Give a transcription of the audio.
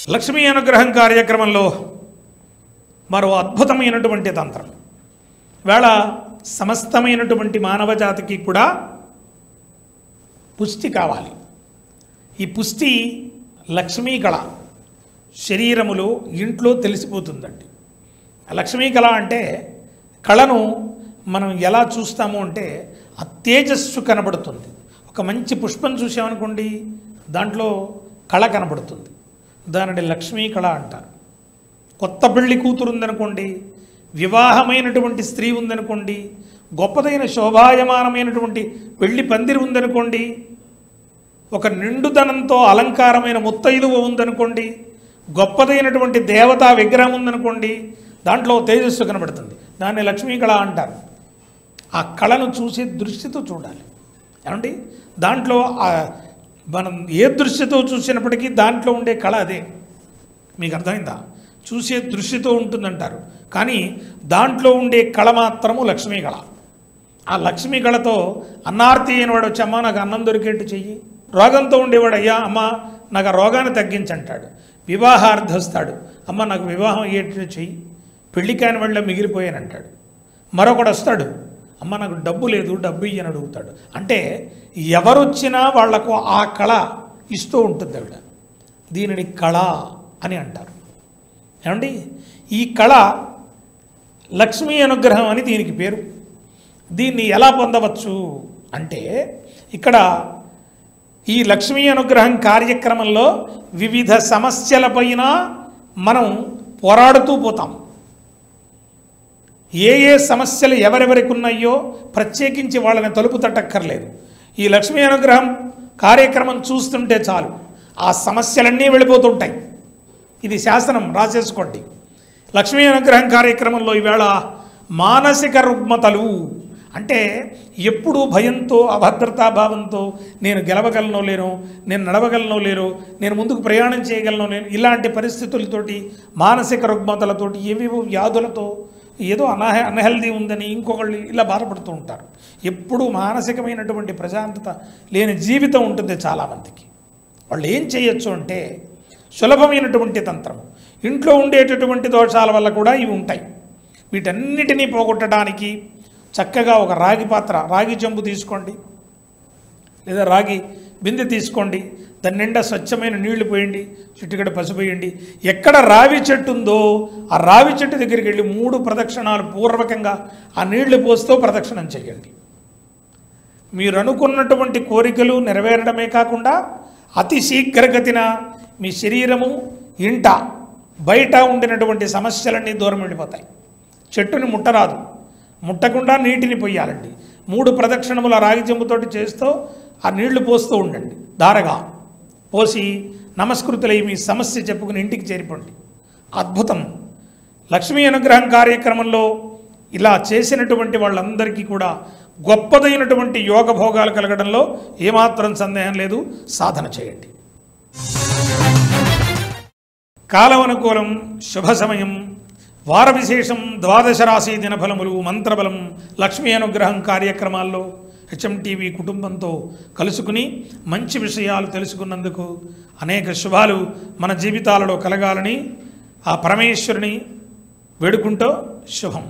లక్ష్మీ అనుగ్రహం కార్యక్రమంలో మరో అద్భుతమైనటువంటి తంత్రం. వేళ సమస్తమైనటువంటి మానవ జాతికి కూడా పుష్టి కావాలి. ఈ పుష్టి లక్ష్మీ కళ శరీరములో ఇంట్లో తెలిసిపోతుందండి. లక్ష్మీ కళ అంటే కళను మనం ఎలా చూస్తాము అంటే ఆ తేజస్సు కనబడుతుంది. ఒక మంచి పుష్పం చూసామనుకోండి, దాంట్లో కళ కనబడుతుంది. దానిని లక్ష్మీ కళ అంటారు. కొత్త పెళ్లి కూతురు ఉందనుకోండి, వివాహమైనటువంటి స్త్రీ ఉందనుకోండి, గొప్పదైన శోభాయమానమైనటువంటి పెళ్లి పందిరి ఉందనుకోండి, ఒక నిండుదనంతో అలంకారమైన ముత్తైదువ ఉందనుకోండి, గొప్పదైనటువంటి దేవతా విగ్రహం ఉందనుకోండి, దాంట్లో తేజస్సు కనబడుతుంది. దాన్ని లక్ష్మీ కళ అంటారు. ఆ కళను చూసే దృష్టితో చూడాలి. ఏమండి, దాంట్లో మనం ఏ దృష్టితో చూసినప్పటికీ దాంట్లో ఉండే కళ అదే. మీకు అర్థమైందా? చూసే దృష్టితో ఉంటుందంటారు, కానీ దాంట్లో ఉండే కళ మాత్రము లక్ష్మీ కళ. ఆ లక్ష్మీ కళతో అన్నార్తి అయినవాడు వచ్చి, అమ్మ నాకు అన్నం దొరికేట్టు చెయ్యి. రోగంతో ఉండేవాడు, అయ్యా అమ్మ నాకు ఆ రోగాన్ని తగ్గించంటాడు. వివాహార్థస్తాడు, అమ్మ నాకు వివాహం అయ్యేట్టు చెయ్యి. పెళ్లి కాని వాళ్ళ మిగిలిపోయానంటాడు. మరొకడు వస్తాడు, అమ్మ నాకు డబ్బు లేదు, డబ్బు ఇయ్యని అడుగుతాడు. అంటే ఎవరొచ్చినా వాళ్లకు ఆ కళ ఇస్తూ ఉంటుంది ఆవిడ. దీనిని కళ అని అంటారు. ఏమండి, ఈ కళ లక్ష్మీ అనుగ్రహం అని దీనికి పేరు. దీన్ని ఎలా పొందవచ్చు అంటే, ఇక్కడ ఈ లక్ష్మీ అనుగ్రహం కార్యక్రమంలో వివిధ సమస్యలపైన మనం పోరాడుతూ పోతాం. ఏ ఏ సమస్యలు ఎవరెవరికి ఉన్నాయో ప్రత్యేకించి వాళ్ళని తలుపు తట్టక్కర్లేదు. ఈ లక్ష్మీ అనుగ్రహం కార్యక్రమం చూస్తుంటే చాలు, ఆ సమస్యలన్నీ వెళ్ళిపోతుంటాయి. ఇది శాసనం, రాసేసుకోండి. లక్ష్మీ అనుగ్రహం కార్యక్రమంలో ఈవేళ మానసిక రుగ్మతలు అంటే ఎప్పుడూ భయంతో, అభద్రతాభావంతో నేను గెలవగలనో లేనో, నేను నడవగలనో లేనో, నేను ముందుకు ప్రయాణం చేయగలనో నేను, ఇలాంటి పరిస్థితులతోటి, మానసిక రుగ్మతలతోటి, ఏవేవో వ్యాధులతో, ఏదో అన్హెల్దీ ఉందని ఇంకొకళ్ళు ఇలా బాధపడుతూ ఉంటారు. ఎప్పుడు మానసికమైనటువంటి ప్రశాంతత లేని జీవితం ఉంటుంది చాలామందికి. వాళ్ళు ఏం చేయొచ్చు అంటే సులభమైనటువంటి తంత్రము. ఇంట్లో ఉండేటటువంటి దోషాల వల్ల కూడా ఇవి ఉంటాయి. వీటన్నిటినీ పోగొట్టడానికి చక్కగా ఒక రాగి పాత్ర, రాగి చెంబు తీసుకోండి, లేదా రాగి బిందె తీసుకోండి. దాని నిండా స్వచ్ఛమైన నీళ్లు పోయండి, చిట్టుగడ పసుపు వేయండి. ఎక్కడ రావి చెట్టు ఉందో ఆ రావి చెట్టు దగ్గరికి వెళ్ళి 3 ప్రదక్షిణాలు పూర్వకంగా ఆ నీళ్లు పోస్తూ ప్రదక్షిణం చేయండి. మీరు అనుకున్నటువంటి కోరికలు నెరవేరడమే కాకుండా అతి శీఘ్రగతిన మీ శరీరము, ఇంట, బయట ఉండినటువంటి సమస్యలన్నీ దూరం వెళ్ళిపోతాయి. చెట్టుని ముట్టరాదు, ముట్టకుండా నీటిని పొయ్యాలండి. 3 ప్రదక్షిణముల రాగి చెంబుతోటి చేస్తూ ఆ నీళ్లు పోస్తూ ఉండండి. ధారగా పోసి నమస్కృతులై మీ సమస్య చెప్పుకుని ఇంటికి చేరిపోండి. అద్భుతం. లక్ష్మీ అనుగ్రహం కార్యక్రమంలో ఇలా చేసినటువంటి వాళ్ళందరికీ కూడా గొప్పదైనటువంటి యోగ భోగాలు కలగడంలో ఏమాత్రం సందేహం లేదు. సాధన చేయండి. కాలం అనుకూలం, శుభ సమయం, వార విశేషం, ద్వాదశ రాశి దినఫలములు, మంత్రబలం, లక్ష్మీ అనుగ్రహం కార్యక్రమాల్లో HMTV కుటుంబంతో కలుసుకుని మంచి విషయాలు తెలుసుకున్నందుకు అనేక శుభాలు మన జీవితాలలో కలగాలని ఆ పరమేశ్వరుని వేడుకుంటూ శుభం.